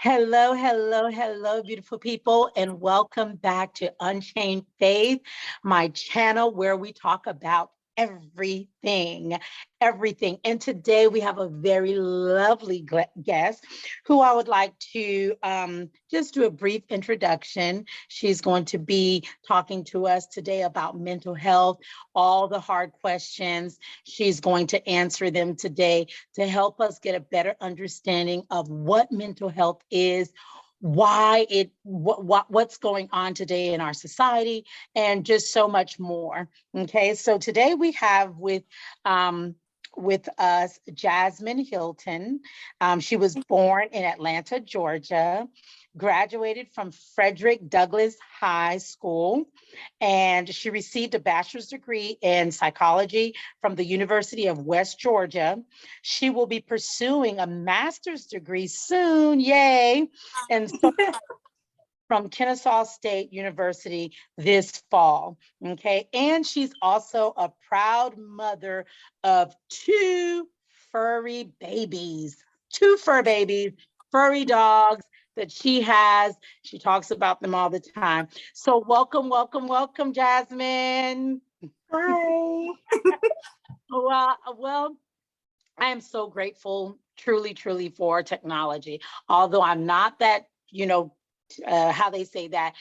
Hello, hello, hello, beautiful people, and welcome back to Unchained Faith, my channel where we talk about everything, everything. And today we have a very lovely guest who I would like to just do a brief introduction. She's going to be talking to us today about mental health, all the hard questions. She's going to answer them today to help us get a better understanding of what mental health is, why what's going on today in our society, and just so much more. Okay, so today we have with us Jasmine Hilton. She was born in Atlanta, Georgia, graduated from Frederick Douglass High School, and she received a bachelor's degree in psychology from the University of West Georgia. She will be pursuing a master's degree soon, yay, and so from Kennesaw State University this fall, okay? And she's also a proud mother of two fur babies, furry dogs that she has. She talks about them all the time. So welcome, welcome, welcome, Jasmine. Hi. Well, I am so grateful, truly, truly, for technology. Although I'm not that, how they say that,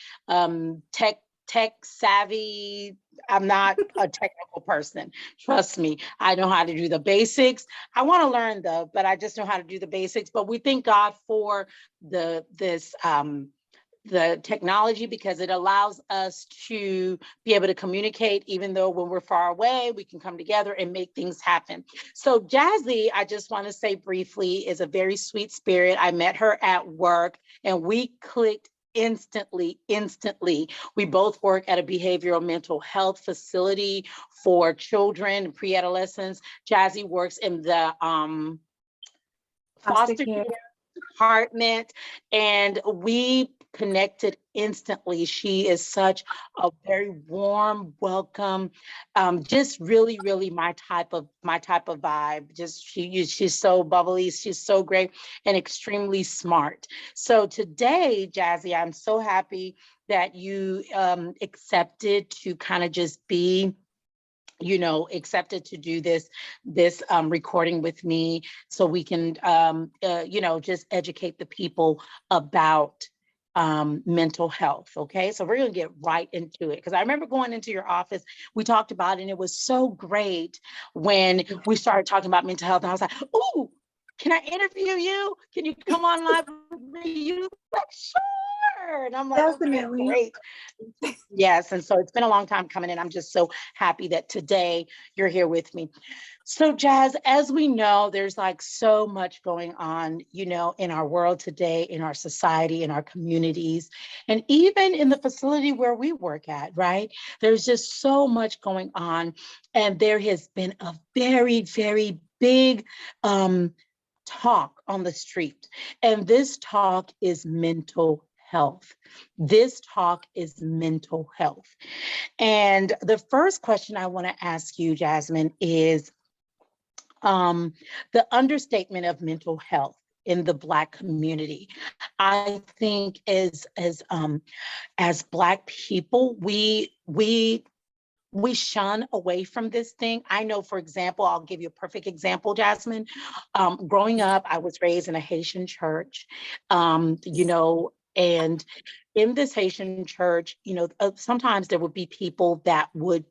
tech savvy. I'm not a technical person. Trust me, I know how to do the basics. I want to learn though, but I just know how to do the basics. But we thank God for the technology, because it allows us to be able to communicate, even though when we're far away, we can come together and make things happen. So Jazzy, I just want to say briefly, is a very sweet spirit. I met her at work and we clicked instantly. We both work at a behavioral mental health facility for children and pre-adolescents. Jazzy works in the foster care department, and we connected instantly. She is such a very warm, welcome, just really, really my type of vibe. Just she's so bubbly, she's so great, and extremely smart. So today, Jazzy, I'm so happy that you accepted to kind of just be accepted to do this recording with me, so we can just educate the people about mental health. Okay, so we're going to get right into it, because I remember going into your office, we talked about it, and it was so great when we started talking about mental health, and I was like, oh, can I interview you? Can you come on live with me? You like, sure. And I'm like, Definitely. okay, great. Yes, and so it's been a long time coming, and I'm just so happy that today you're here with me. So Jazz, as we know, there's like so much going on, in our world today, in our society, in our communities, and even in the facility where we work at, right? There's just so much going on. And there has been a very, very big talk on the street. And this talk is mental health. This talk is mental health. And the first question I want to ask you, Jasmine, is the understatement of mental health in the Black community. I think as Black people, we shun away from this thing. I know, for example, I'll give you a perfect example, Jasmine. Growing up, I was raised in a Haitian church, and in this Haitian church, sometimes there would be people that would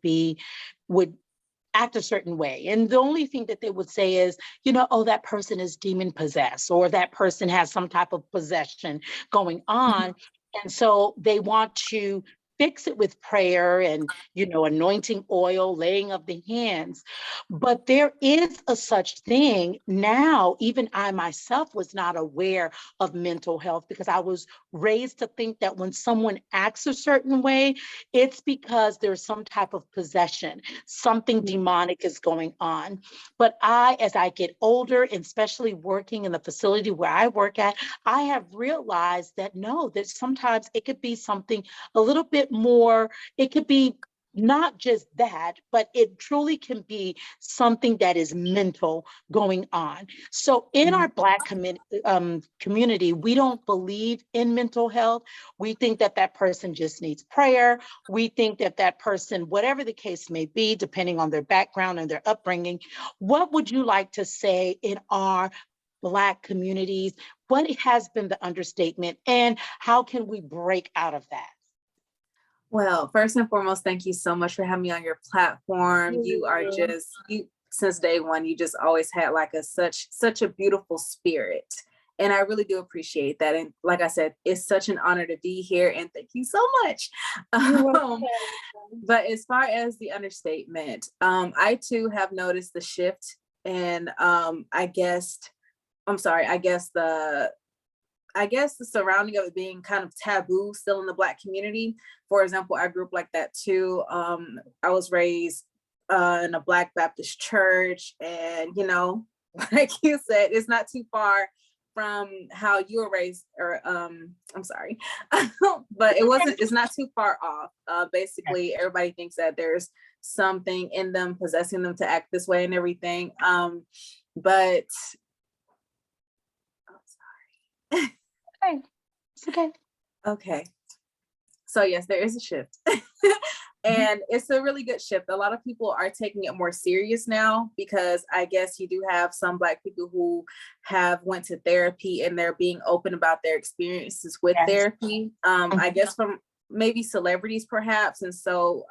act a certain way. And the only thing that they would say is, oh, that person is demon possessed, or that person has some type of possession going on. And so they want to fix it with prayer and, anointing oil, laying of the hands. But there is a such thing now. Even I myself was not aware of mental health, because I was raised to think that when someone acts a certain way, it's because there's some type of possession, something demonic is going on. But as I get older, and especially working in the facility where I work at, I have realized that no, that sometimes it could be something a little bit more, it could be not just that, but it truly can be something that is mental going on. So in our Black community, we don't believe in mental health. We think that that person just needs prayer. We think that that person, whatever the case may be, depending on their background and their upbringing, what would you like to say in our Black communities? What has been the understatement, and how can we break out of that? Well, first and foremost, thank you so much for having me on your platform. You are just, you since day one, you just always had like such a beautiful spirit. And I really do appreciate that. And like I said, it's such an honor to be here, and thank you so much. But as far as the understatement, I too have noticed the shift, and I guess the surrounding of it being kind of taboo still in the Black community. For example, I grew up like that too. I was raised in a Black Baptist church, and like you said, it's not too far from how you were raised, or I'm sorry, but it's not too far off. Basically, everybody thinks that there's something in them possessing them to act this way and everything. But Okay. It's okay. Okay. So yes, there is a shift. And it's a really good shift. A lot of people are taking it more serious now, because I guess you do have some Black people who have went to therapy, and they're being open about their experiences with therapy. I guess from maybe celebrities perhaps. And so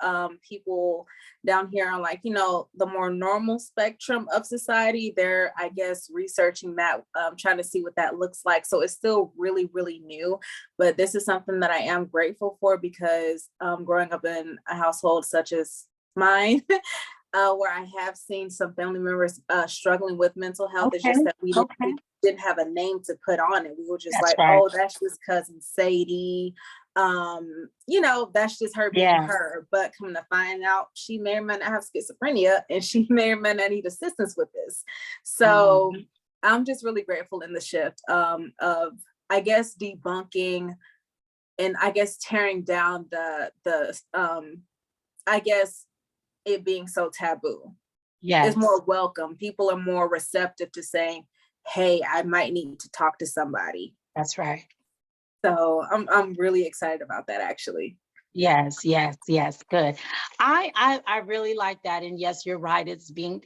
people down here on like, the more normal spectrum of society, they're, I guess, researching that, trying to see what that looks like. So it's still really, really new, but this is something that I am grateful for, because growing up in a household such as mine, where I have seen some family members struggling with mental health, it's just that we didn't have a name to put on it. We were just oh, that's just cousin Sadie. That's just her being her. But coming to find out, she may or may not have schizophrenia, and she may or may not need assistance with this. So I'm just really grateful in the shift of, I guess, debunking and I guess tearing down the I guess it being so taboo. It's more welcome. People are more receptive to saying, hey, I might need to talk to somebody. That's right. So I'm really excited about that, actually. Yes, good. I really like that. And yes, you're right. It's being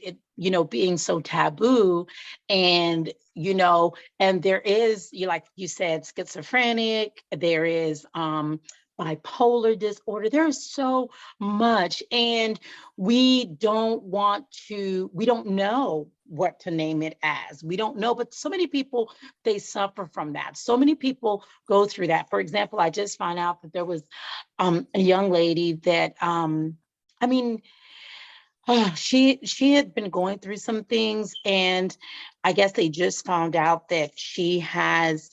so taboo, and and there is, like you said, schizophrenic, there is bipolar disorder. There's so much, and we don't know what to name it as. We don't know, but so many people, they suffer from that. So many people go through that. For example, I just found out that there was a young lady that, she had been going through some things, and I guess they just found out that she has,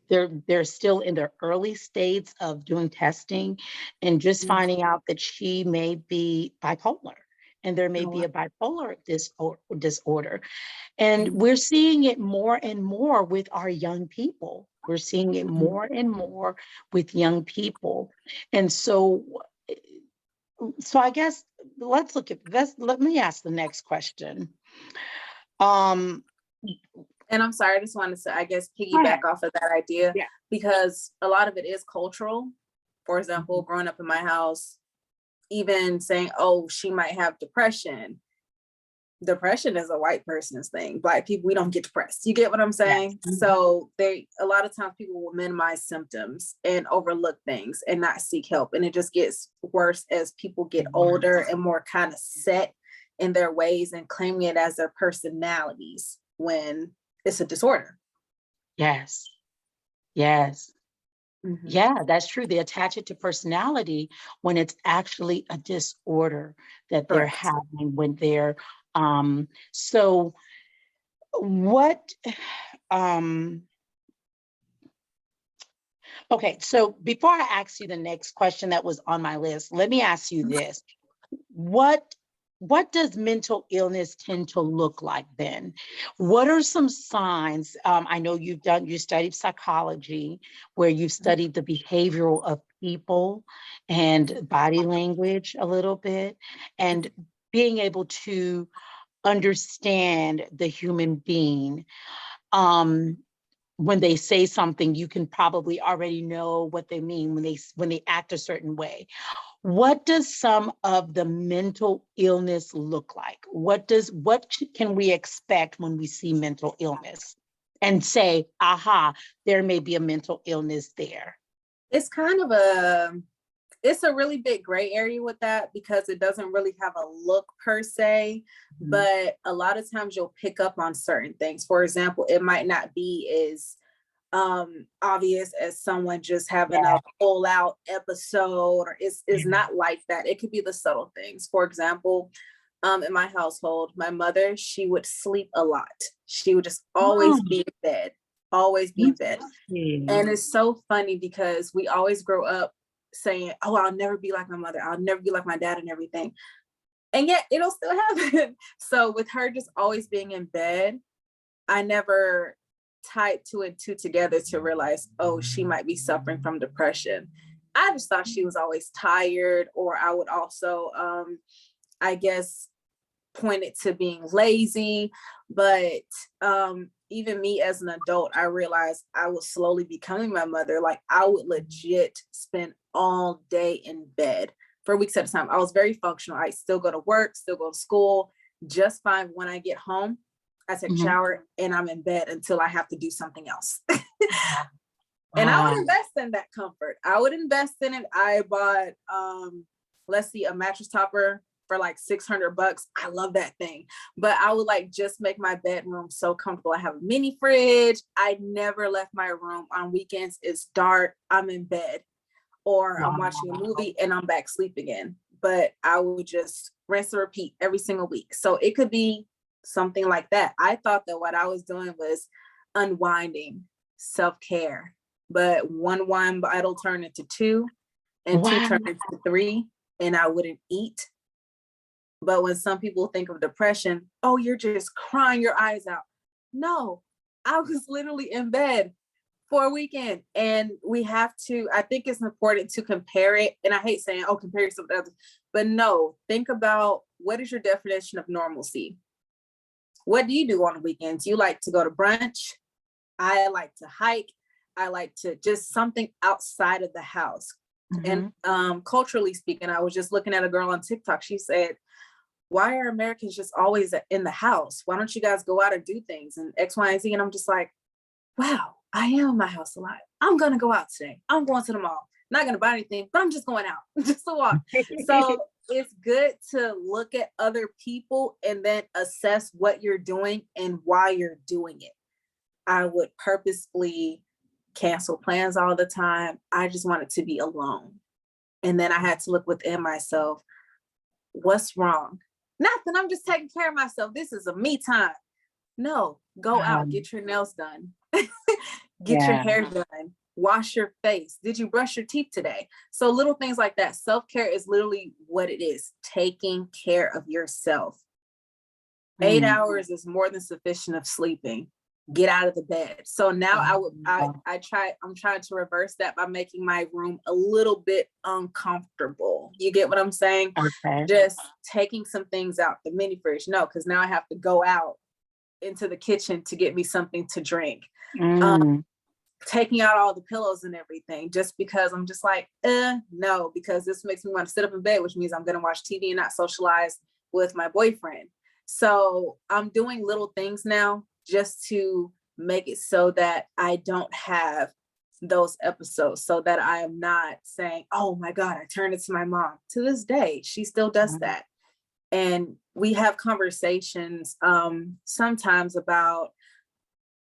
they're still in their early stages of doing testing, and just finding out that she may be bipolar, and there may be a bipolar disorder. And we're seeing it more and more with our young people. We're seeing it more and more with young people. And so I guess let's look at this. Let me ask the next question. And I'm sorry, I just wanted to, I guess, piggyback off of that idea, because a lot of it is cultural. For example, growing up in my house, even saying, oh, she might have depression. Depression is a white person's thing. Black people, we don't get depressed. You get what I'm saying? So a lot of times people will minimize symptoms and overlook things and not seek help. And it just gets worse as people get older and more kind of set in their ways and claiming it as their personalities when it's a disorder. Yes. Yeah, that's true. They attach it to personality when it's actually a disorder that they're having when they're so what okay, so before I ask you the next question that was on my list, let me ask you this. What does mental illness tend to look like then? What are some signs? I know you studied psychology, where you've studied the behavioral of people and body language a little bit, and being able to understand the human being. Um, when they say something, you can probably already know what they mean when they act a certain way. What does some of the mental illness look like? Can we expect when we see mental illness and say, aha, there may be a mental illness there? It's kind of it's a really big gray area with that because it doesn't really have a look per se, but a lot of times you'll pick up on certain things. For example, it might not be as obvious as someone just having a full out episode, or is not like that. It could be the subtle things. For example, in my household, my mother, she would sleep a lot. She would just always be in bed, always be in bed. And it's so funny because we always grow up saying, oh, I'll never be like my mother, I'll never be like my dad and everything. And yet it'll still happen. So with her just always being in bed, I never tied two and two together to realize, oh, she might be suffering from depression. I just thought she was always tired, or I would also, I guess, point it to being lazy. But even me as an adult, I realized I was slowly becoming my mother. Like I would legit spend all day in bed for weeks at a time. I was very functional. I still go to work, still go to school, just fine. When I get home, I take a shower and I'm in bed until I have to do something else. And I would invest in that comfort. I would invest in it. I bought, let's see, a mattress topper for like $600. I love that thing. But I would like just make my bedroom so comfortable. I have a mini fridge. I never left my room on weekends. It's dark. I'm in bed, or I'm watching a movie and I'm back asleep again. But I would just rinse and repeat every single week. So it could be something like that. I thought that what I was doing was unwinding, self-care, but one wine bottle turned into two, and two turned into three, and I wouldn't eat. But when some people think of depression, oh, you're just crying your eyes out. No, I was literally in bed for a weekend. And we have to, I think it's important to compare it. And I hate saying, oh, compare yourself to others, but no, think about what is your definition of normalcy? What do you do on the weekends? You like to go to brunch. I like to hike. I like to just something outside of the house. And culturally speaking, I was just looking at a girl on TikTok. She said, why are Americans just always in the house? Why don't you guys go out and do things and X, Y, and Z? And I'm just like, wow, I am in my house a lot. I'm going to go out today. I'm going to the mall. Not going to buy anything, but I'm just going out just to walk. So it's good to look at other people and then assess what you're doing and why you're doing it. I would purposefully cancel plans all the time. I just wanted to be alone. And then I had to look within myself. What's wrong? Nothing. I'm just taking care of myself. This is a me time. No, go out, get your nails done, get your hair done, wash your face. Did you brush your teeth today? So little things like that. Self-care is literally what it is, taking care of yourself. 8 hours is more than sufficient of sleeping. Get out of the bed. So now I'm trying to reverse that by making my room a little bit uncomfortable. You get what I'm saying? Okay. Just taking some things out, the mini fridge. No, because now I have to go out into the kitchen to get me something to drink. Taking out all the pillows and everything, just because I'm just like, no, because this makes me want to sit up in bed, which means I'm going to watch TV and not socialize with my boyfriend. So I'm doing little things now just to make it so that I don't have those episodes, so that I am not saying, oh my God, I turned into my mom. To this day, she still does that. And we have conversations sometimes about,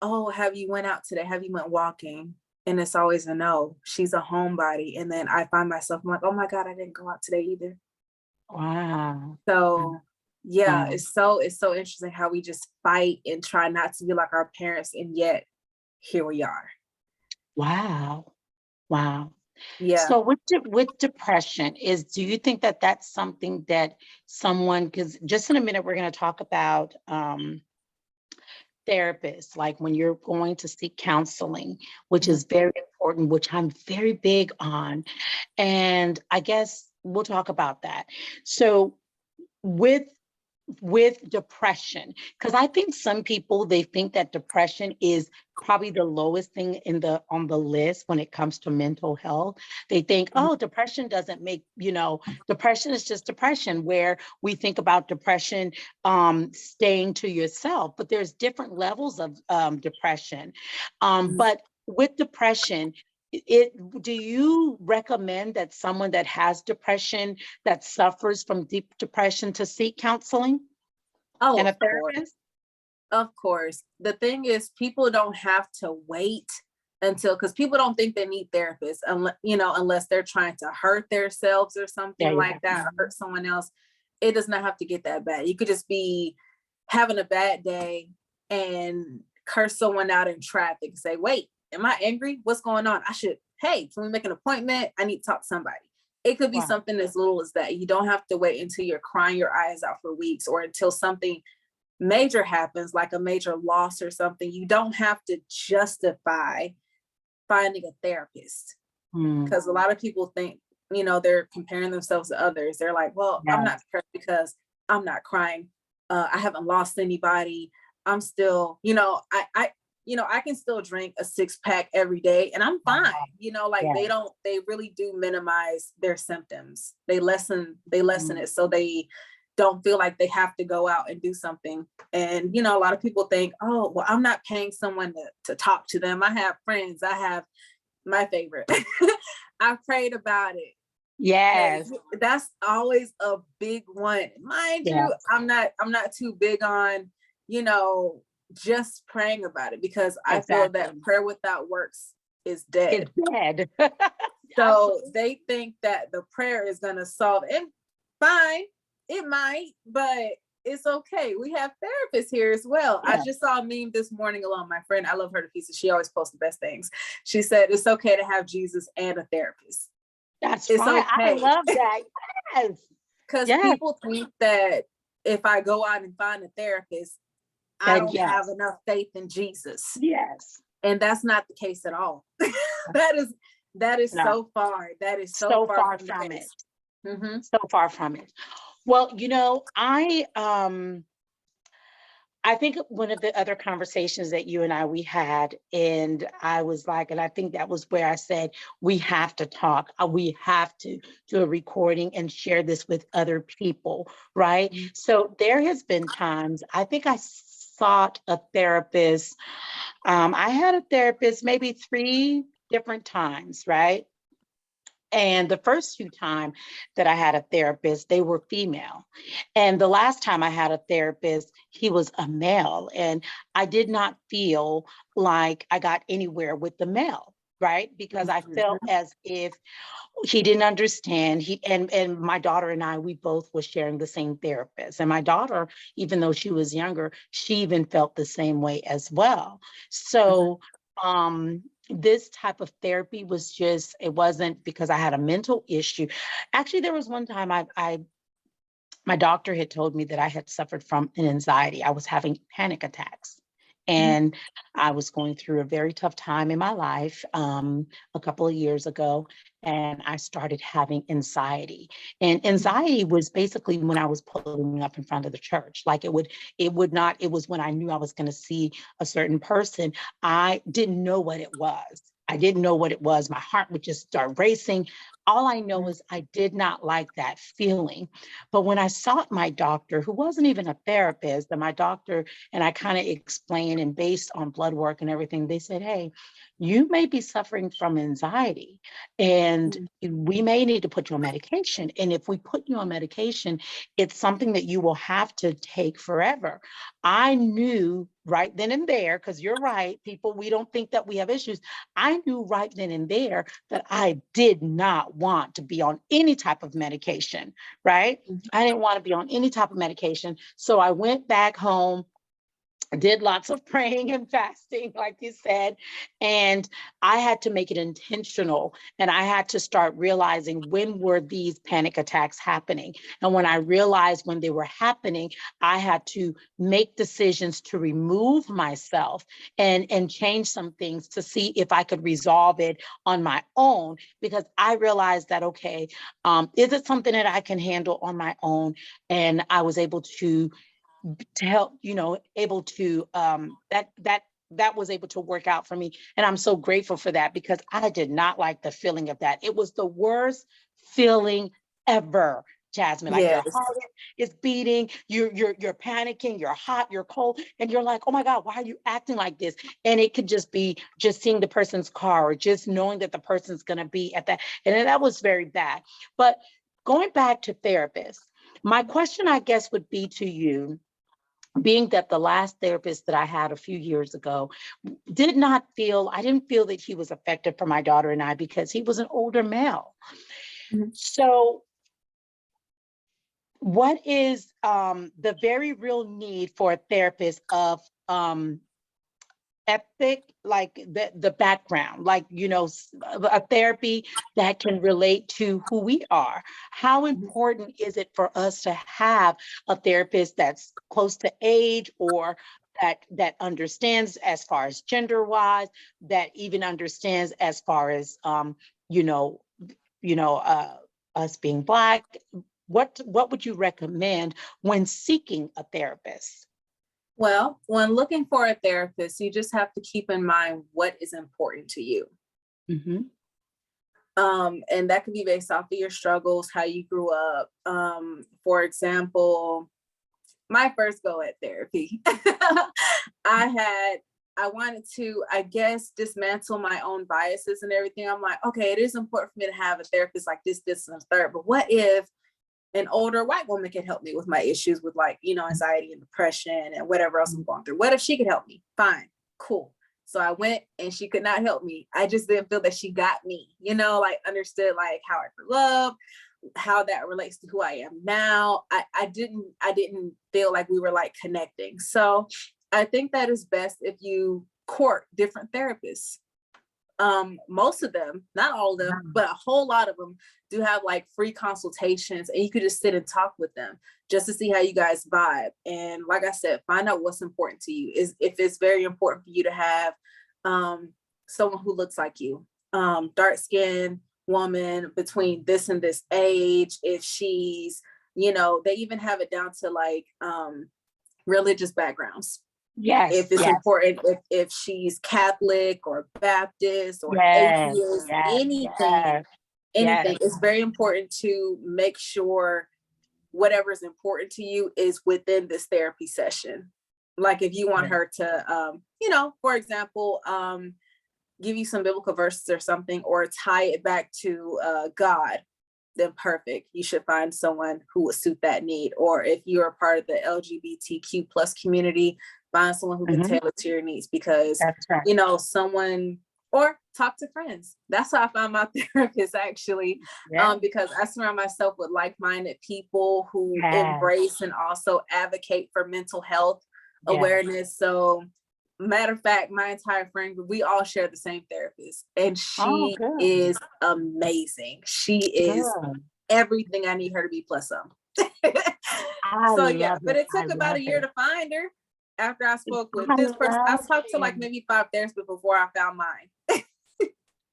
oh, have you went out today? Have you went walking? And it's always a no. She's a homebody. And then I find myself, I'm like, oh my God, I didn't go out today either. Wow. So yeah, it's so interesting how we just fight and try not to be like our parents, and yet here we are. Wow. Yeah. So with depression, do you think that that's something that someone, because just in a minute, we're going to talk about therapists, like when you're going to seek counseling, which is very important important, which I'm very big on. And I guess we'll talk about that. So with depression, because I think some people, they think that depression is probably the lowest thing on the list when it comes to mental health. They think, oh, depression doesn't make, depression is just depression, where we think about depression staying to yourself, but there's different levels of depression. But with depression, do you recommend that someone that has depression, that suffers from deep depression, to seek counseling and a Of course. therapist? Of course. The thing is, people don't have to wait until, because people don't think they need therapists unless they're trying to hurt themselves or something like that, or hurt someone else. It does not have to get that bad. You could just be having a bad day and curse someone out in traffic and say, wait, am I angry? What's going on? Hey, can we make an appointment? I need to talk to somebody. It could be something as little as that. You don't have to wait until you're crying your eyes out for weeks, or until something major happens, like a major loss or something. You don't have to justify finding a therapist, because a lot of people think, they're comparing themselves to others. They're like, well, I'm not depressed because I'm not crying. I haven't lost anybody. I'm still, I can still drink a 6-pack every day and I'm fine. They really do minimize their symptoms. They lessen it, so they don't feel like they have to go out and do something. And, a lot of people think, oh, well, I'm not paying someone to talk to them. I have friends. I have my favorite. I've prayed about it. Yes. That's always a big one. Mind you, I'm not too big on, just praying about it, because I feel that prayer without works is dead. It's dead. So they think that the prayer is going to solve it. Fine, it might, but it's okay. We have therapists here as well. I just saw a meme this morning along my friend. I love her to pieces. She always posts the best things. She said, it's okay to have Jesus and a therapist. It's fine. Okay. I love that. Yes. Because people think that if I go out and find a therapist, I don't have enough faith in Jesus. Yes. And that's not the case at all. That is so far. That is so far from it. So far from it. Well, I think one of the other conversations that you and we had, and I was like, and I think that was where I said, we have to talk, we have to do a recording and share this with other people, right? So there has been times, I think I sought a therapist. I had a therapist maybe 3 different times, right? And the first 2 times that I had a therapist, they were female. And the last time I had a therapist, he was a male. And I did not feel like I got anywhere with the male, right? Because I felt as if he didn't understand. And my daughter and I, we both were sharing the same therapist. And my daughter, even though she was younger, she even felt the same way as well. So, this type of therapy was just, it wasn't because I had a mental issue. Actually, there was one time my doctor had told me that I had suffered from an anxiety. I was having panic attacks. And I was going through a very tough time in my life a couple of years ago, and I started having anxiety. And anxiety was basically when I was pulling up in front of the church. Like it was when I knew I was going to see a certain person. I didn't know what it was. My heart would just start racing. All I know is I did not like that feeling. But when I sought my doctor, who wasn't even a therapist, and my doctor, and I kind of explained, and based on blood work and everything, they said, hey, you may be suffering from anxiety, and we may need to put you on medication. And if we put you on medication, it's something that you will have to take forever. I knew right then and there, because you're right, people, we don't think that we have issues. I knew right then and there that I did not want to be on any type of medication, right? I didn't want to be on any type of medication. So I went back home did lots of praying and fasting, like you said, and I had to make it intentional. And I had to start realizing, when were these panic attacks happening? And when I realized when they were happening, I had to make decisions to remove myself and change some things to see if I could resolve it on my own, because I realized that, okay, is it something that I can handle on my own? And I was able to help, able to, that was able to work out for me. And I'm so grateful for that, because I did not like the feeling of that. It was the worst feeling ever, Jasmine. Like, your Yes. heart is beating, you're panicking, you're hot, you're cold, and you're like, oh my God, why are you acting like this? And it could just be just seeing the person's car, or just knowing that the person's gonna be at that. And then that was very bad. But going back to therapists, my question, I guess, would be to you, being that the last therapist that I had a few years ago I didn't feel that he was effective for my daughter and I, because he was an older male. Mhm. So what is the very real need for a therapist of ethic, like the background, like, a therapy that can relate to who we are? How Mhm. important is it for us to have a therapist that's close to age, or that understands as far as gender wise, that even understands as far as you know us being Black? What would you recommend when seeking a therapist? Well, when looking for a therapist, you just have to keep in mind what is important to you. Hmm. And that could be based off of your struggles, how you grew up. For example, my first go at therapy, I wanted to, I guess, dismantle my own biases and everything. I'm like, okay, it is important for me to have a therapist like this, and a third, but what if an older white woman can help me with my issues with, like, anxiety and depression and whatever else I'm going through? What if she could help me? Fine, cool. So I went, and she could not help me. I just didn't feel that she got me, like understood like how I grew up, how that relates to who I am now. I didn't feel like we were like connecting. So I think that is best if you court different therapists. Most of them, not all of them, but a whole lot of them do have like free consultations, and you could just sit and talk with them just to see how you guys vibe. And like I said, find out what's important to you. Is if it's very important for you to have someone who looks like you, dark skinned woman between this and this age. If she's, they even have it down to like religious backgrounds. Yes, If it's yes, important, if she's Catholic or Baptist or yes, atheist, yes, anything, yes, yes. it's very important to make sure whatever is important to you is within this therapy session. Like if you want her to, for example, give you some biblical verses or something, or tie it back to God, then perfect. You should find someone who would suit that need. Or if you're a part of the LGBTQ plus community, find someone who can Mhm. tailor to your needs, because, That's right. someone, or talk to friends. That's how I found my therapist, actually, Yeah. because I surround myself with like-minded people who Yes. embrace and also advocate for mental health Yes. awareness. So matter of fact, my entire friend group, we all share the same therapist, and Oh, she good. is amazing. She is Good. everything I need her to be, plus some. I So yeah, love but it. it I took about love a year it. to find her. After I spoke with I this person, I love talked to like it. maybe 5 therapists before I found mine.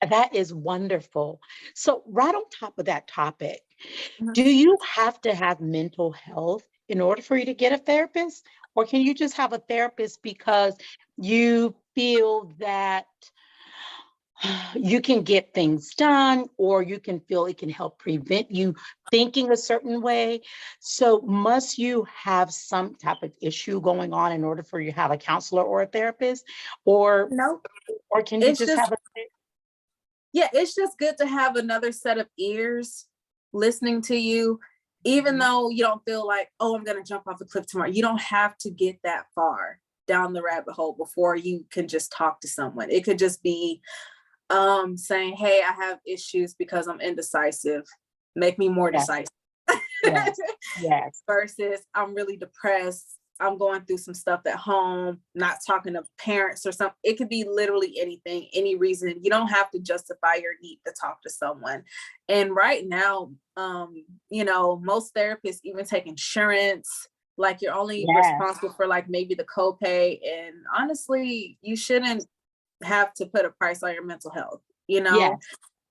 That is wonderful. So, right on top of that topic, Mhm. do you have to have mental health in order for you to get a therapist? Or can you just have a therapist because you feel that you can get things done, or you can feel it can help prevent you thinking a certain way? So must you have some type of issue going on in order for you to have a counselor or a therapist? Or No, or can you it's just just have a yeah, it's just good to have another set of ears listening to you, even though you don't feel like, oh, I'm gonna jump off a cliff tomorrow. You don't have to get that far down the rabbit hole before you can just talk to someone. It could just be saying, hey, I have issues because I'm indecisive. Make me more yes, decisive. yes, yes, Versus I'm really depressed. I'm going through some stuff at home, not talking to parents or something. It could be literally anything, any reason. You don't have to justify your need to talk to someone. And right now, most therapists even take insurance. Like you're only Yes, responsible for like maybe the copay. And honestly, you shouldn't have to put a price on your mental health. yes,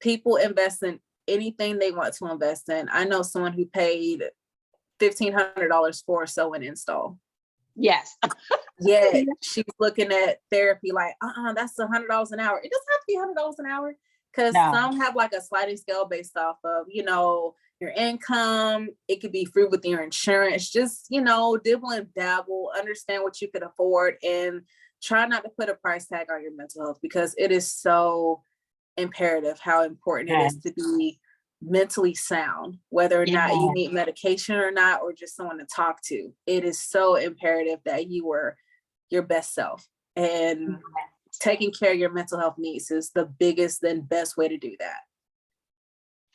People invest in anything they want to invest in. I know someone who paid $1,500 for a sewing install. yes. Yet she's looking at therapy like, that's $100 an hour. It doesn't have to be $100 an hour, because No, some have like a sliding scale based off of, your income. It could be free with your insurance. Just, dibble and dabble, understand what you can afford, and try not to put a price tag on your mental health, because it is so imperative how important it is yes, to be mentally sound, whether or not you yes. need medication or not, or just someone to talk to. It is so imperative that you are your best self, and taking care of your mental health needs is the biggest and best way to do that.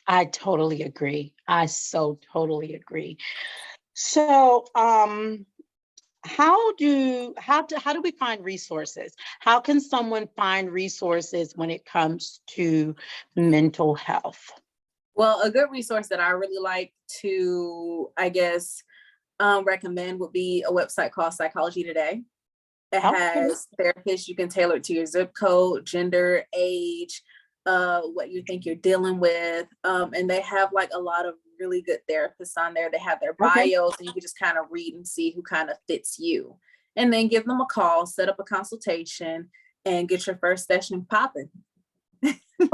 I totally agree. I so totally agree. So, how do we find resources? How can someone find resources when it comes to mental health? Well, a good resource that I really like to, I guess, recommend would be a website called Psychology Today. It Okay. has therapists. You can tailor it to your zip code, gender, age, what you think you're dealing with. And they have like a lot of really good therapists on there. They have their Okay. bios, and you can just kind of read and see who kind of fits you. And then give them a call, set up a consultation, and get your first session popping.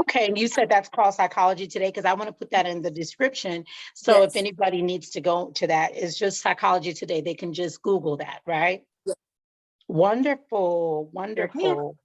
Okay, and you said that's called Psychology Today, because I want to put that in the description. So if Yes. anybody needs to go to that, it's just Psychology Today. They can just Google that, right? Yes. Wonderful, Yes, ma'am. wonderful.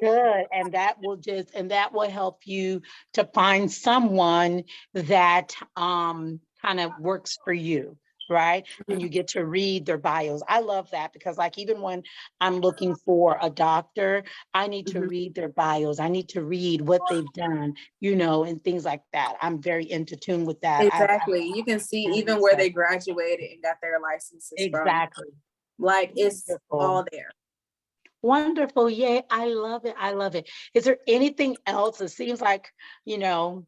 Good. And that will help you to find someone that kind of works for you, right? And you get to read their bios. I love that, because like even when I'm looking for a doctor, I need to Mhm. read their bios. I need to read what they've done, and things like that. I'm very into tune with that. Exactly. You can see even where they graduated and got their licenses from. Exactly. Like it's Wonderful. all there. Wonderful. Yay. I love it. I love it. Is there anything else? It seems like, you know,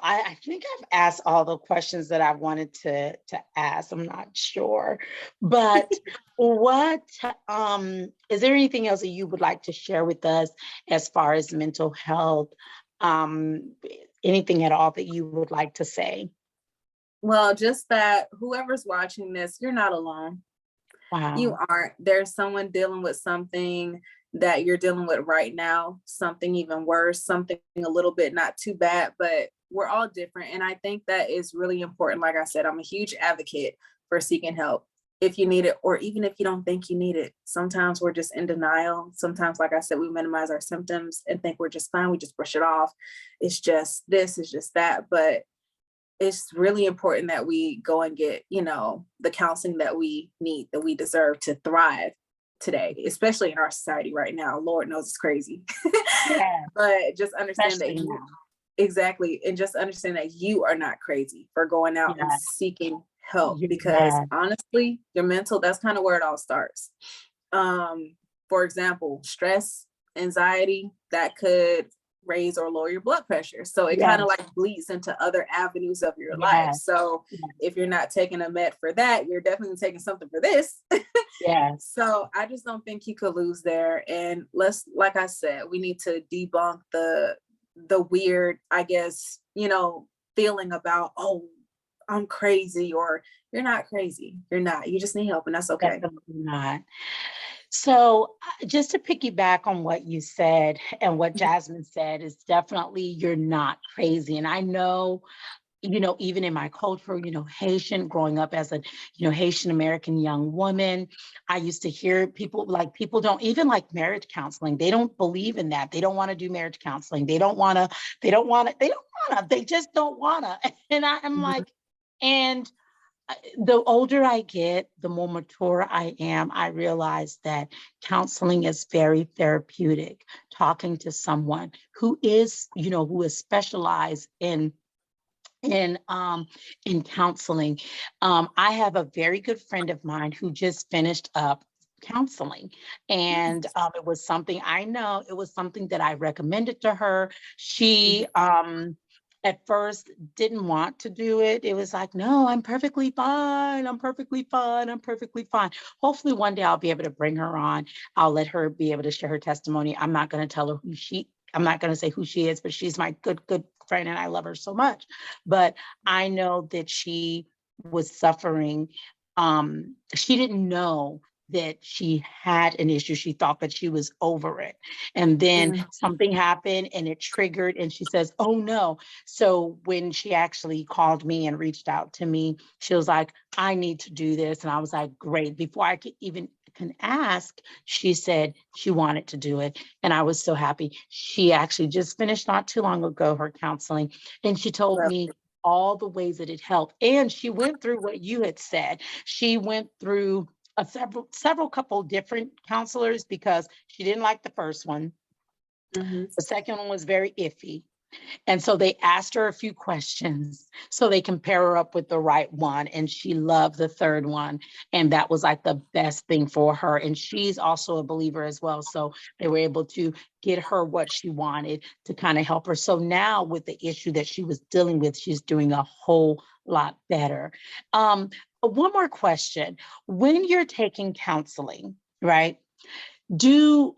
I think I've asked all the questions that I wanted to ask. I'm not sure. But what is there anything else that you would like to share with us as far as mental health? Um, Anything at all that you would like to say? Well, just that whoever's watching this, you're not alone. You Wow. aren't. There's someone dealing with something that you're dealing with right now, something even worse, something a little bit not too bad, but we're all different. And I think that is really important. Like I said, I'm a huge advocate for seeking help if you need it, or even if you don't think you need it. Sometimes we're just in denial. Sometimes, like I said, we minimize our symptoms and think we're just fine. We just brush it off. It's just this, it's just that. But it's really important that we go and get, the counseling that we need, that we deserve to thrive today, especially in our society right now. Lord knows it's crazy. Yeah, But just understand that especially you, now. exactly, and just understand that you are not crazy for going out and Yeah, seeking help, because yeah, honestly, your mental, that's kind of where it all starts. For example, stress, anxiety, that could raise or lower your blood pressure. So it kind of yes, like bleeds into other avenues of your life. yes, So yes, if you're not taking a med for that, you're definitely taking something for this. yes. So I just don't think you could lose there. And like I said, we need to debunk the weird, I guess, feeling about, oh, I'm crazy, or you're not crazy. You're not. You just need help, and that's okay. Definitely not. So, just to piggyback on what you said and what Jasmine said, is definitely you're not crazy. And I know, even in my culture, Haitian, growing up as a, Haitian American young woman, I used to hear people don't even like marriage counseling. They don't believe in that. They don't want to do marriage counseling. They just don't want to. And I'm Mhm. like, and the older I get, the more mature I am, I realize that counseling is very therapeutic. Talking to someone who is specialized in in counseling. I have a very good friend of mine who just finished up counseling, and it was something, I know it was something that I recommended to her. She at first didn't want to do it. It was like, no, I'm perfectly fine. I'm perfectly fine. I'm perfectly fine. Hopefully one day I'll be able to bring her on. I'll let her be able to share her testimony. I'm not going to tell her I'm not going to say who she is, but she's my good friend and I love her so much. But I know that she was suffering. She didn't know that she had an issue. She thought that she was over it. And then Mhm. something happened and it triggered, and she says, oh no. So when she actually called me and reached out to me, she was like, I need to do this. And I was like, great. Before I could even can ask, she said she wanted to do it. And I was so happy. She actually just finished not too long ago her counseling, and she told Well, me all the ways that it helped. And she went through what you had said. She went through a several couple different counselors because she didn't like the first one. mhm. The second one was very iffy. And so they asked her a few questions so they can pair her up with the right one. And she loved the third one. And that was like the best thing for her. And she's also a believer as well. So they were able to get her what she wanted to kind of help her. So now with the issue that she was dealing with, she's doing a whole lot better. One more question. When you're taking counseling, right? Do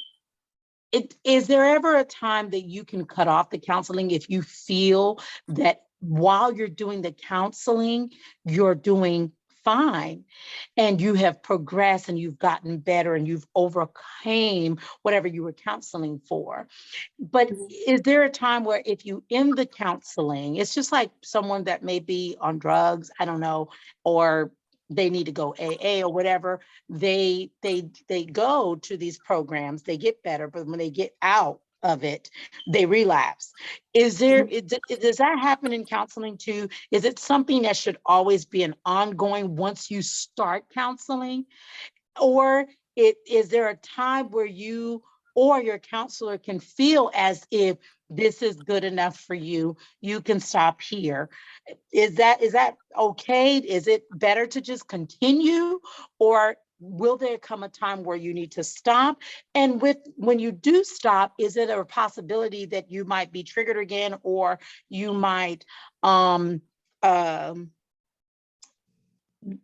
is there ever a time that you can cut off the counseling if you feel that while you're doing the counseling, you're doing fine and you have progressed and you've gotten better and you've overcame whatever you were counseling for? But Mhm. is there a time where if you end the counseling, it's just like someone that may be on drugs, I don't know, or they need to go AA or whatever, they go to these programs, they get better, but when they get out of it, they relapse. Does that happen in counseling too? Is it something that should always be an ongoing once you start counseling? Or is there a time where you or your counselor can feel as if this is good enough for you, you can stop here? Is that okay? Is it better to just continue, or will there come a time where you need to stop? And when you do stop, is it a possibility that you might be triggered again, or you might um um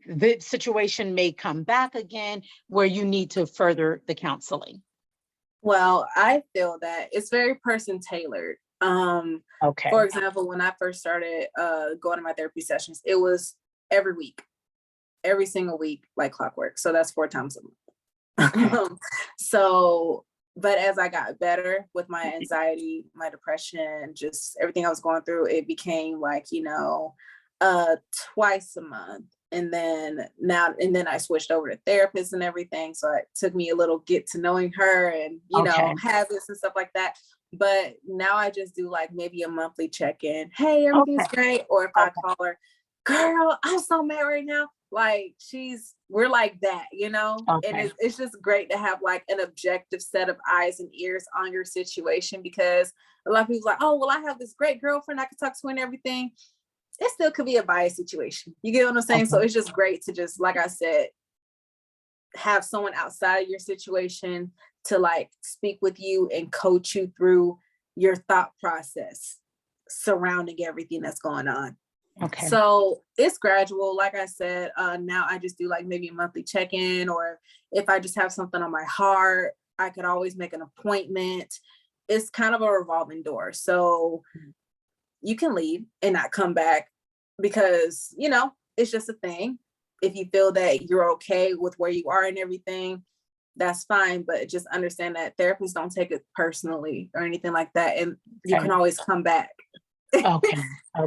the situation may come back again where you need to further the counseling? Well, I feel that it's very person tailored. For Okay. example, when I first started going to my therapy sessions, it was every week, every single week, like clockwork. So that's 4 times a month. Okay. So, but as I got better with my anxiety, my depression, just everything I was going through, it became like, uh twice a month. And then I switched over to therapists and everything. So it took me a little get to knowing her and, Okay. habits and stuff like that. But now I just do like maybe a monthly check-in. Hey, Okay. everything's great. Or if I Okay. call her, girl, I'm so mad right now. Like we're like that, and Okay. it's just great to have like an objective set of eyes and ears on your situation, because a lot of people like, oh, well, I have this great girlfriend I can talk to and everything. It still could be a biased situation. You get what I'm saying? So Okay. it's just great to just, like I said, have someone outside of your situation to like speak with you and coach you through your thought process surrounding everything that's going on. Okay. So it's gradual. Like I said, now I just do like maybe a monthly check-in, or if I just have something on my heart, I could always make an appointment. It's kind of a revolving door. So you can leave and not come back because, it's just a thing. If you feel that you're okay with where you are and everything, that's fine. But just understand that therapists don't take it personally or anything like that. And you Okay. can always come back. Okay.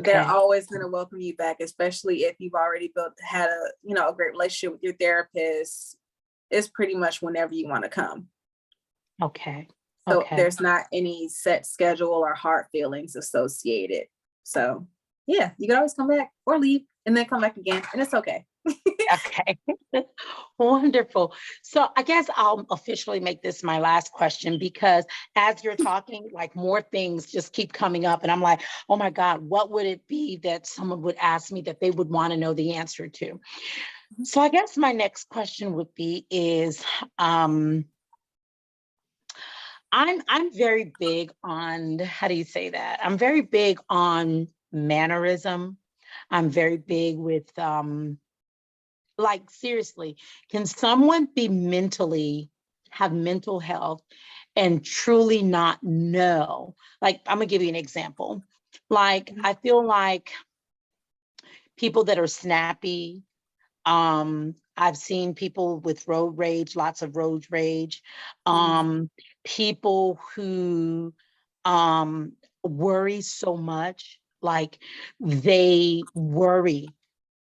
They're Okay. always going to welcome you back, especially if you've already had a great relationship with your therapist. It's pretty much whenever you want to come. Okay. So Okay. there's not any set schedule or hard feelings associated. So yeah, you can always come back or leave and then come back again, and it's okay. Okay. Wonderful. So I guess I'll officially make this my last question because as you're talking, like more things just keep coming up. And I'm like, oh my God, what would it be that someone would ask me that they would want to know the answer to? So I guess my next question would be is I'm very big on, how do you say that? I'm very big on mannerism. I'm very big with like seriously, can someone be mentally have mental health and truly not know? Like, I'm gonna give you an example. Like, I feel like people that are snappy, I've seen people with road rage, lots of road rage, Mhm. people who um worry so much, like they worry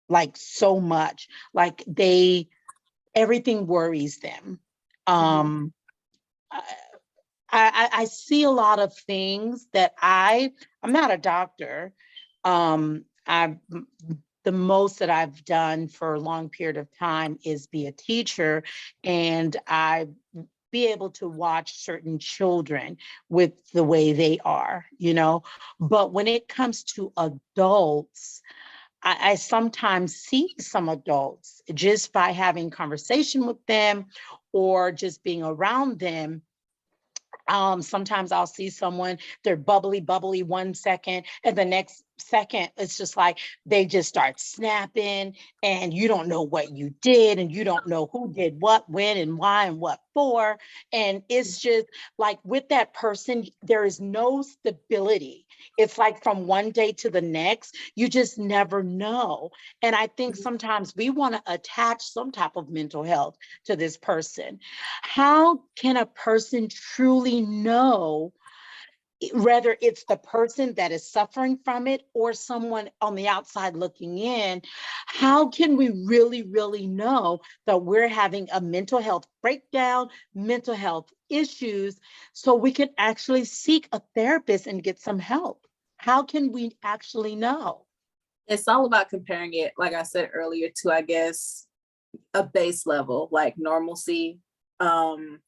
like so much, like they everything worries them. Mhm. Um, I, I see a lot of things that I'm not a doctor. I the most that I've done for a long period of time is be a teacher, and I be able to watch certain children with the way they are, you know. But when it comes to adults, I sometimes see some adults just by having conversation with them or just being around them. Sometimes I'll see someone, they're bubbly, bubbly 1 second, and the next second, it's just like they just start snapping, and you don't know what you did, and you don't know who did what, when, and why, and what for. And it's just like with that person, there is no stability. It's like from one day to the next, you just never know. And I think Mhm. sometimes we want to attach some type of mental health to this person. How can a person truly know whether it's the person that is suffering from it or someone on the outside looking in? How can we really, really know that we're having a mental health breakdown, mental health issues, so we can actually seek a therapist and get some help? How can we actually know? It's all about comparing it, like I said earlier, to I guess a base level, like normalcy. Um,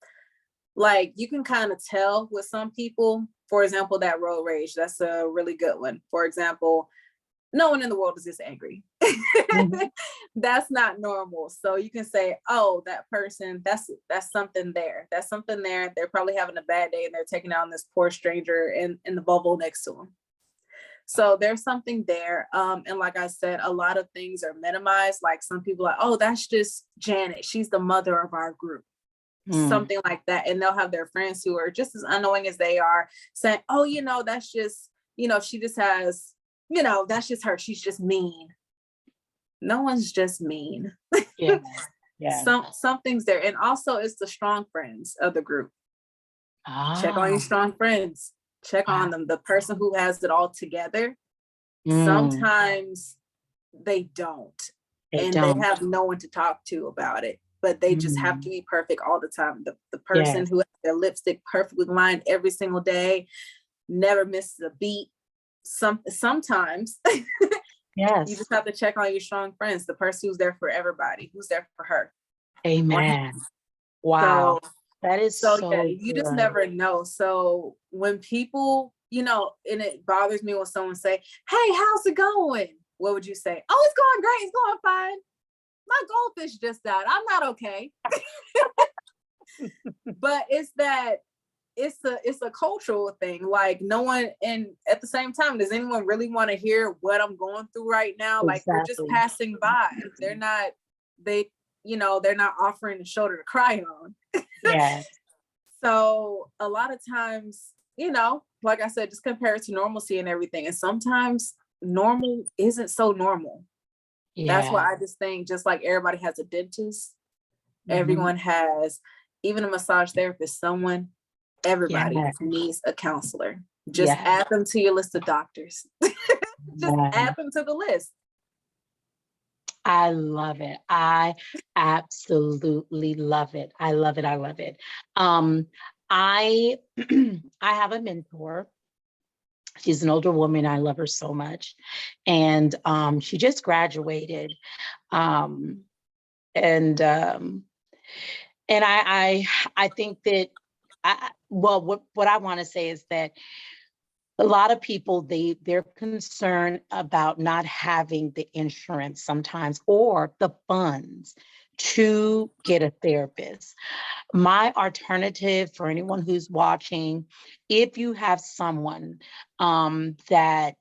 like you can kind of tell with some people, for example, that road rage, that's a really good one. For example, no one in the world is this angry. Mhm. That's not normal. So you can say, oh, that person, that's something there. That's something there. They're probably having a bad day and they're taking on this poor stranger in the bubble next to them. So there's something there. And like I said, a lot of things are minimized. Like some people are, oh, that's just Janet. She's the mother of our group, Mm. something like that. And they'll have their friends who are just as unknowing as they are saying, oh, that's just, she just has, that's just her. She's just mean. No one's just mean. Yeah, yeah. Something's there. And also it's the strong friends of the group. Check on your Ah, strong friends. Check wow. on them. The person who has it all together, Mm, sometimes they don't. they And they don't. have no one to talk to about it. But they just have to Mm, be perfect all the time. The person yes, who has their lipstick perfectly lined every single day, never misses a beat. Sometimes you yes. just have to check on your strong friends, the person who's there for everybody, who's there for her or him. Amen. So Wow. That is so yeah, so you just good. never know. So when people, and it bothers me when someone say, "Hey, how's it going?" What would you say? "Oh, it's going great. It's going fine. My goldfish just died. I'm not okay." But it's a cultural thing. Like no one, and at the same time, does anyone really want to hear what I'm going through right now? Like we're just Exactly. passing by. They're not, they, they're not offering a shoulder to cry on. Yes. So a lot of times, like I said, just compare it to normalcy and everything. And sometimes normal isn't so normal. That's Yeah. why I just think, just like everybody has a dentist, Hmm. everyone has, even a massage therapist, everybody Yeah. needs a counselor. Just Yeah. add them to your list of doctors. Just Yeah. add them to the list. I love it. I absolutely love it. I love it. I love it. I I have a mentor, She's an older woman. I love her so much. And she just graduated. Um, and I think that what I want to say is that a lot of people, they're concerned about not having the insurance sometimes or the funds to get a therapist. My alternative for anyone who's watching, if you have someone that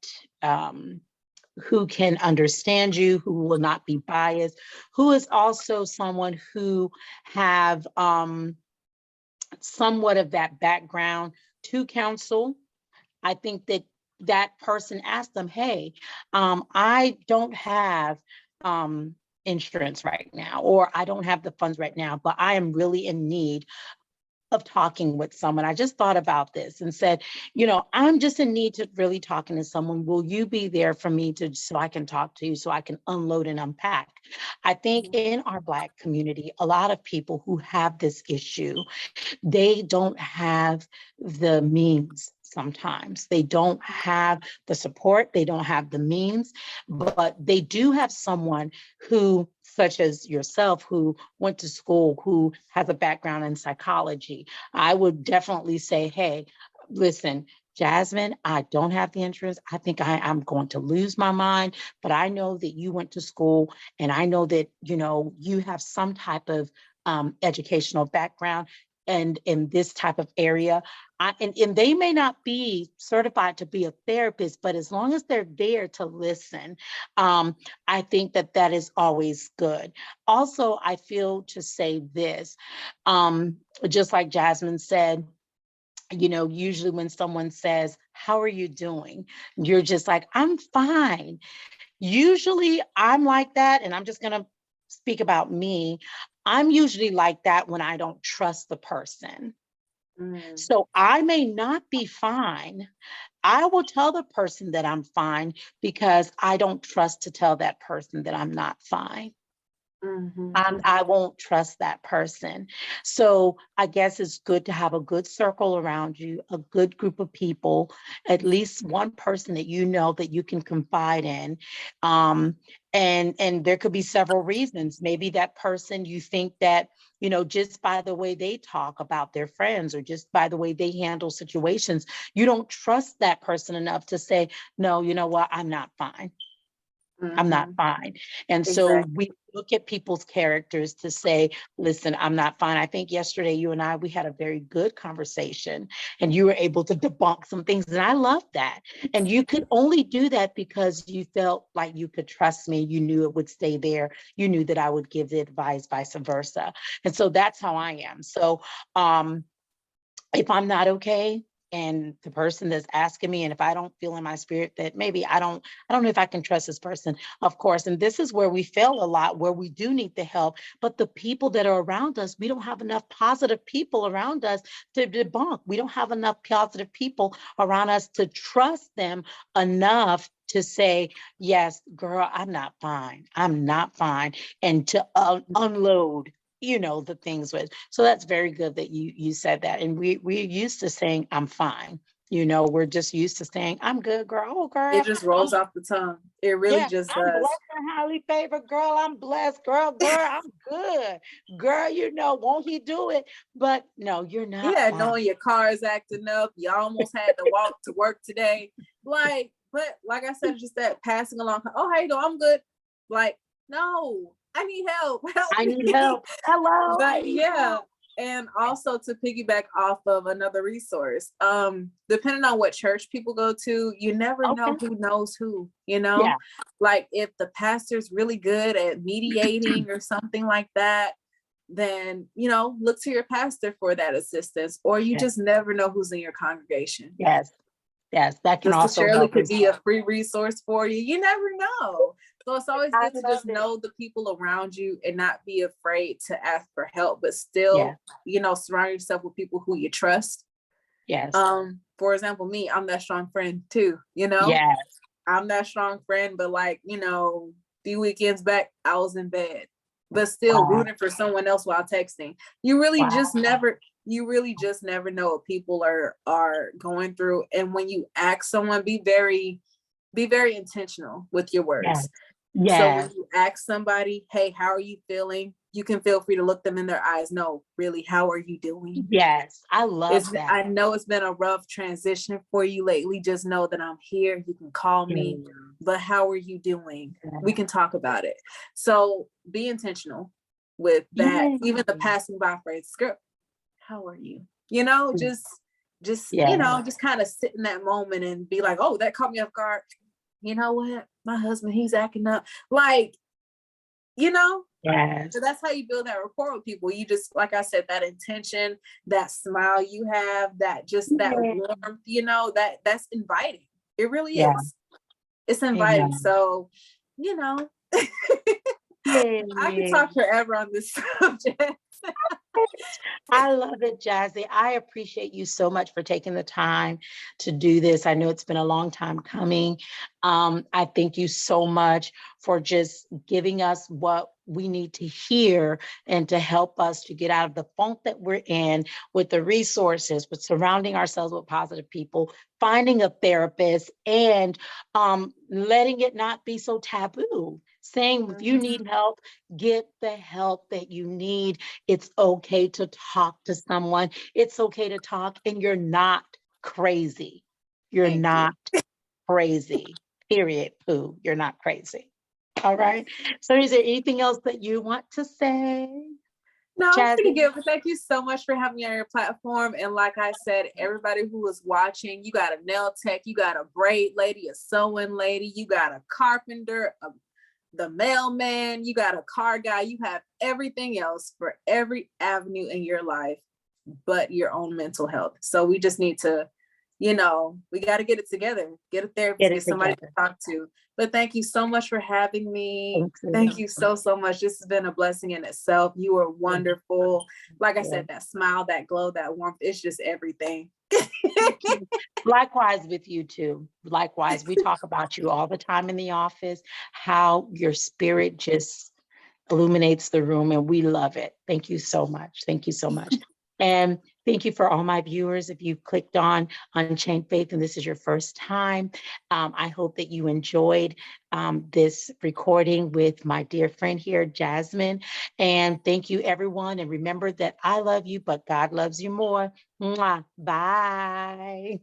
who can understand you, who will not be biased, who is also someone who have somewhat of that background to counsel, I think that that person asked them, hey, I don't have insurance right now, or I don't have the funds right now, but I am really in need of talking with someone. I just thought about this and said, I'm just in need to really talking to someone. Will you be there for me so I can talk to you, so I can unload and unpack? I think in our Black community, a lot of people who have this issue, they don't have the means. Sometimes they don't have the support, they don't have the means, but they do have someone who, such as yourself, who went to school, who has a background in psychology. I would definitely say, hey, listen, Jasmine, I don't have the insurance. I think I'm going to lose my mind, but I know that you went to school, and I know that, you have some type of educational background and in this type of area. And they may not be certified to be a therapist, but as long as they're there to listen, I think that that is always good. Also, I feel to say this, just like Jasmine said, usually when someone says, how are you doing? You're just like, I'm fine. Usually I'm like that, and I'm just going to speak about me. I'm usually like that when I don't trust the person. So I may not be fine. I will tell the person that I'm fine because I don't trust to tell that person that I'm not fine. I won't trust that person. So I guess it's good to have a good circle around you, a good group of people, at least one person that you know that you can confide in. And there could be several reasons. Maybe that person, you think that, just by the way they talk about their friends, or just by the way they handle situations, you don't trust that person enough to say, no, you know what, I'm not fine. I'm not fine. And so Exactly. we look at people's characters to say, listen, I'm not fine. I think yesterday you and I, we had a very good conversation, and you were able to debunk some things. And I love that. And you could only do that because you felt like you could trust me. You knew it would stay there. You knew that I would give the advice, vice versa. And so that's how I am. So if I'm not okay, and the person that's asking me, and if I don't feel in my spirit that maybe I don't know if I can trust this person, of course. And this is where we fail a lot, where we do need the help. But the people that are around us, we don't have enough positive people around us to debunk. We don't have enough positive people around us to trust them enough to say, yes, girl, I'm not fine. I'm not fine. And to unload the things with. So that's very good that you said that. And we're used to saying, I'm fine. We're just used to saying, I'm good, girl. Oh, It girl. just rolls off the tongue. It really Yeah, just I'm does. blessed and highly favored, girl. I'm blessed, girl. I'm good. Girl, won't he do it? But no, you're not Yeah, fine. knowing your car is acting up, you almost had to walk to work today. But like I said, just that passing along, oh, how you doing? I'm good. Like, no, I need help. Help I need me. help. Hello, I But need yeah, help. and also to piggyback off of another resource, depending on what church people go to, you never know Okay. who knows who, Yeah. like if the pastor's really good at mediating or something like that, then look to your pastor for that assistance, or you Yeah. just never know who's in your congregation. Yes. Yes. That can Sister also Shirley help could as be a well. free resource for you. You never know. So it's always I good to love just it. know the people around you and not be afraid to ask for help, but Yeah. still, surround yourself with people who you trust. Yes. For example, me, I'm that strong friend too, Yes. I'm that strong friend, but few weekends back, I was in bed, but still Wow. rooting for someone else while texting. You really Wow. just never you really just never know what people are going through. And when you ask someone, be very intentional with your words. Yes. So when Yes. you ask somebody, hey, how are you feeling? You can feel free to look them in their eyes. No, really, how are you doing? Yes. I love that. I know it's been a rough transition for you lately. Just know that I'm here. You can call me, but how are you doing? We can talk about it. So be intentional with that. Even the passing by phrase, girl, how are you? You know, just Yeah. you know, just kind of sit in that moment and be like, oh, that caught me off guard. You know what? My husband, he's acting up. Like, you know, Yes. so that's how you build that rapport with people. You just, like I said, that intention, that smile you have, that just that warmth, you know, that's inviting. It really Yeah. is. It's inviting. Amen. So, you know, I could talk forever on this subject. I love it, Jazzy. I appreciate you so much for taking the time to do this. I know it's been a long time coming. I thank you so much for just giving us what we need to hear and to help us to get out of the funk that we're in with the resources, with surrounding ourselves with positive people, finding a therapist, and letting it not be so taboo. Saying if you need help, get the help that you need. It's okay to talk to someone. It's okay to talk, and you're not crazy. You're Thank you. not crazy. Period. Pooh. You're not crazy. All right. So, is there anything else that you want to say, No, I'm pretty Jazzy? good, but thank you so much for having me on your platform. And like I said, everybody who is watching, you got a nail tech, you got a braid lady, a sewing lady, you got a carpenter, the mailman, you got a car guy, you have everything else for every avenue in your life but your own mental health. So we just need to, you know, we got to get it together, get a therapist, Get get it somebody together. to talk to. But thank you so much for having me. Thank you. Thank you so, so much. This has been a blessing in itself. You are wonderful. Like I Yeah. said, that smile, that glow, that warmth, it's just everything. Likewise with you too. Likewise, we talk about you all the time in the office, how your spirit just illuminates the room, and we love it. Thank you so much. Thank you so much. And thank you for all my viewers. If you clicked on Unchained Faith and this is your first time, I hope that you enjoyed this recording with my dear friend here, Jasmine. And thank you, everyone. And remember that I love you, but God loves you more. Mwah. Bye.